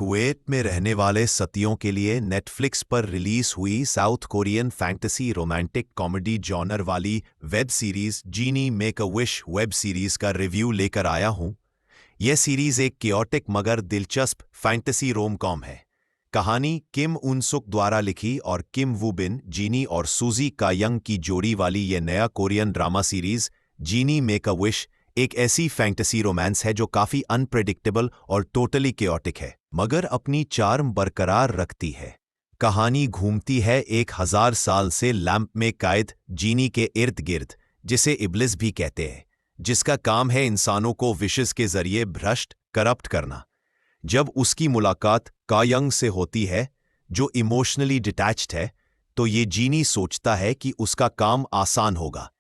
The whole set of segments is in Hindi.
कुवैत में रहने वाले सतियों के लिए नेटफ्लिक्स पर रिलीज हुई South Korean fantasy romantic comedy genre वाली web series Genie make a wish web series का रिव्यू लेकर आया हूं। यह सीरीज एक क्योटिक मगर दिलचस्प फैंटेसी रोम कॉम है। कहानी किम उन सुक द्वारा लिखी और किम वू बिन, जीनी और सूजी कायंग की जोड़ी वाली यह नया Korean drama series Genie make a wish एक ऐसी फैंटेसी रोमांस है जो काफी अनप्रेडिक्टेबल और टोटली क्योटिक है, मगर अपनी चार्म बरकरार रखती है। कहानी घूमती है 1000 साल से लैंप में कैद जीनी के इर्द गिर्द, जिसे इब्लिस भी कहते हैं, जिसका काम है इंसानों को विशेष के जरिए भ्रष्ट करप्ट करना। जब उसकी मुलाकात कायंग से होती है, जो इमोशनली डिटैच्ड है, तो ये जीनी सोचता है कि उसका काम आसान होगा,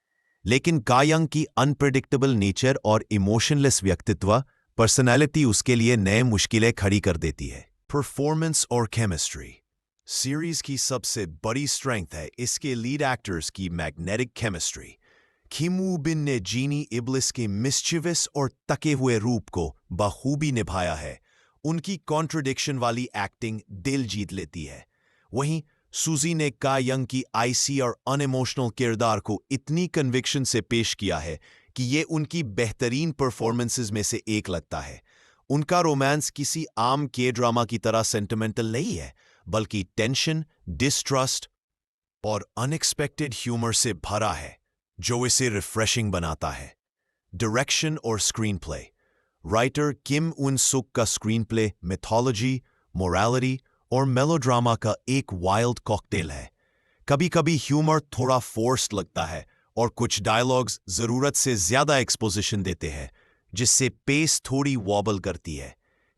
लेकिन कायंग की अनप्रेडिक्टेबल नेचर और इमोशनलेस व्यक्तित्व पर्सनैलिटी उसके लिए नए मुश्किलें खड़ी कर देती है। परफॉर्मेंस और केमिस्ट्री सीरीज की सबसे बड़ी स्ट्रेंथ है इसके लीड एक्टर्स की मैग्नेटिक केमिस्ट्री। किम वू बिन ने जीनी इब्लिस के मिस्चिवस और तके हुए रूप को बखूबी निभाया है। उनकी कॉन्ट्रडिक्शन वाली एक्टिंग दिल जीत लेती है। वहीं सूजी ने कायंग की आइसी और अनइमोशनल किरदार को इतनी कन्विक्शन से पेश किया है कि ये उनकी बेहतरीन परफॉर्मेंसेस में से एक लगता है। उनका रोमांस किसी आम के ड्रामा की तरह सेंटिमेंटल नहीं है, बल्कि टेंशन, डिस्ट्रस्ट और अनएक्सपेक्टेड ह्यूमर से भरा है, जो इसे रिफ्रेशिंग बनाता है। डायरेक्शन और स्क्रीन प्ले राइटर किम उन सुक का स्क्रीन प्ले मिथोलॉजी, मोरालिटी और मेलोड्रामा का एक वाइल्ड कॉकटेल है। कभी कभी ह्यूमर थोड़ा फोर्स्ड लगता है और कुछ डायलॉग्स जरूरत से ज्यादा एक्सपोजिशन देते हैं, जिससे पेस थोड़ी वॉबल करती है,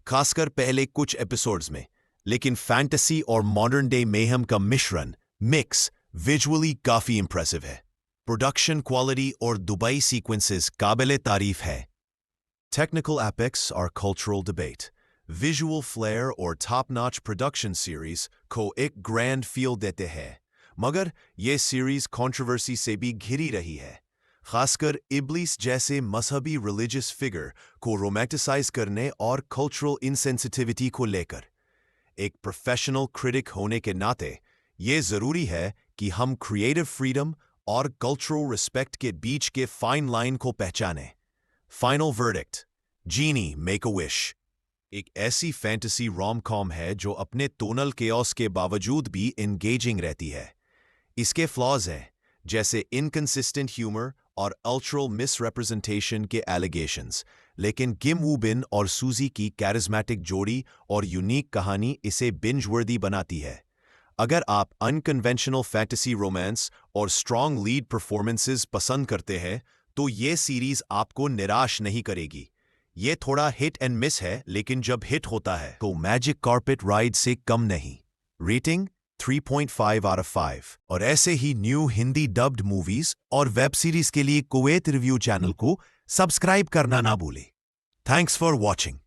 खासकर पहले कुछ एपिसोड्स में। लेकिन फैंटेसी और मॉडर्न डे मेहम का मिक्स विजुअली काफी इंप्रेसिव है। प्रोडक्शन क्वालिटी और दुबई सीक्वेंसेस काबिले तारीफ है। टेक्निकल एपेक्स और कल्चरल डिबेट विजुअल फ्लेयर और टॉप नॉच प्रोडक्शन सीरीज को एक ग्रैंड फील देते हैं, मगर यह सीरीज कंट्रोवर्सी से भी घिरी रही है, खासकर इब्लिस जैसे मजहबी रिलीजियस फिगर को रोमांटिसाइज करने और कल्चरल इनसेंसिटिविटी को लेकर। एक प्रोफेशनल क्रिटिक होने के नाते यह जरूरी है कि हम क्रिएटिव फ्रीडम और कल्चरल रिस्पेक्ट के बीच के फाइन लाइन को पहचानें। Final verdict Genie make a wish एक ऐसी फैंटेसी रोम कॉम है जो अपने टोनल केओस के बावजूद भी एंगेजिंग रहती है। इसके फ्लॉज हैं, जैसे इनकंसिस्टेंट ह्यूमर और अल्ट्रल मिसरिप्रेजेंटेशन के एलिगेशंस, लेकिन किम वू बिन और सूजी की कैरिज्मेटिक जोड़ी और यूनिक कहानी इसे बिंज वर्दी बनाती है। अगर आप अनकन्वेंशनल फैंटेसी रोमांस और स्ट्रॉन्ग लीड परफॉर्मेंसेस पसंद करते हैं, तो ये सीरीज आपको निराश नहीं करेगी। ये थोड़ा हिट एंड मिस है, लेकिन जब हिट होता है तो मैजिक कारपेट राइड से कम नहीं। Rating 3.5 out of 5। और ऐसे ही न्यू हिंदी डब्ड मूवीज और वेब सीरीज के लिए कुवैत रिव्यू चैनल को सब्सक्राइब करना ना भूलें। Thanks for watching.